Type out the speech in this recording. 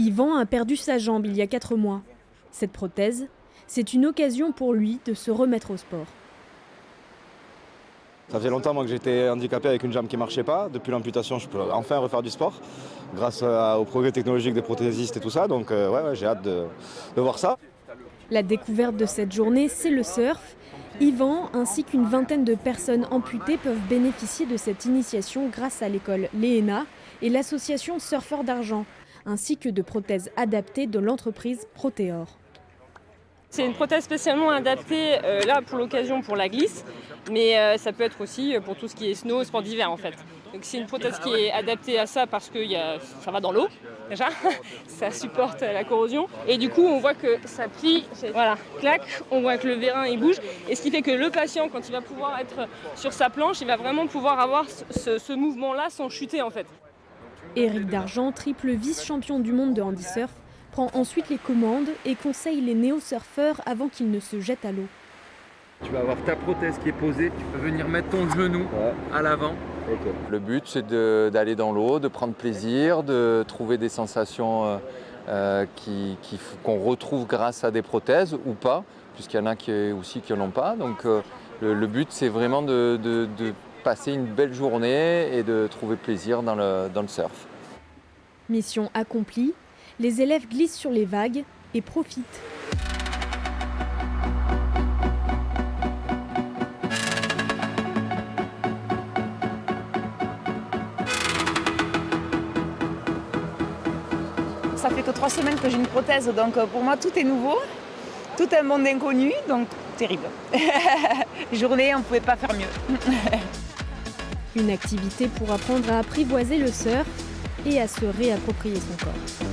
Yvan a perdu sa jambe il y a 4 mois. Cette prothèse, c'est une occasion pour lui de se remettre au sport. Ça faisait longtemps moi, que j'étais handicapé avec une jambe qui ne marchait pas. Depuis l'amputation, je peux enfin refaire du sport grâce au progrès technologique des prothésistes et tout ça. Donc j'ai hâte de voir ça. La découverte de cette journée, c'est le surf. Yvan ainsi qu'une vingtaine de personnes amputées peuvent bénéficier de cette initiation grâce à l'école Léena et l'association Surfeurs d'Argent, ainsi que de prothèses adaptées de l'entreprise Proteor. C'est une prothèse spécialement adaptée là pour l'occasion pour la glisse, mais ça peut être aussi pour tout ce qui est snow, sport d'hiver en fait. Donc c'est une prothèse qui est adaptée à ça parce que ça va dans l'eau déjà, ça supporte la corrosion et du coup on voit que ça plie, voilà, clac, on voit que le vérin il bouge et ce qui fait que le patient quand il va pouvoir être sur sa planche, il va vraiment pouvoir avoir ce mouvement-là sans chuter en fait. Éric Dargent, triple vice-champion du monde de handisurf, prend ensuite les commandes et conseille les néo-surfeurs avant qu'ils ne se jettent à l'eau. Tu vas avoir ta prothèse qui est posée, tu peux venir mettre ton genou à l'avant. Okay. Le but c'est d'aller dans l'eau, de prendre plaisir, de trouver des sensations qu'on retrouve grâce à des prothèses ou pas, puisqu'il y en a aussi qui n'en ont pas. Donc le but c'est vraiment de passer une belle journée et de trouver plaisir dans le surf. Mission accomplie, les élèves glissent sur les vagues et profitent. Ça fait que 3 semaines que j'ai une prothèse, donc pour moi tout est nouveau, tout un monde inconnu, donc terrible. Journée, on ne pouvait pas faire mieux. Une activité pour apprendre à apprivoiser le surf et à se réapproprier son corps.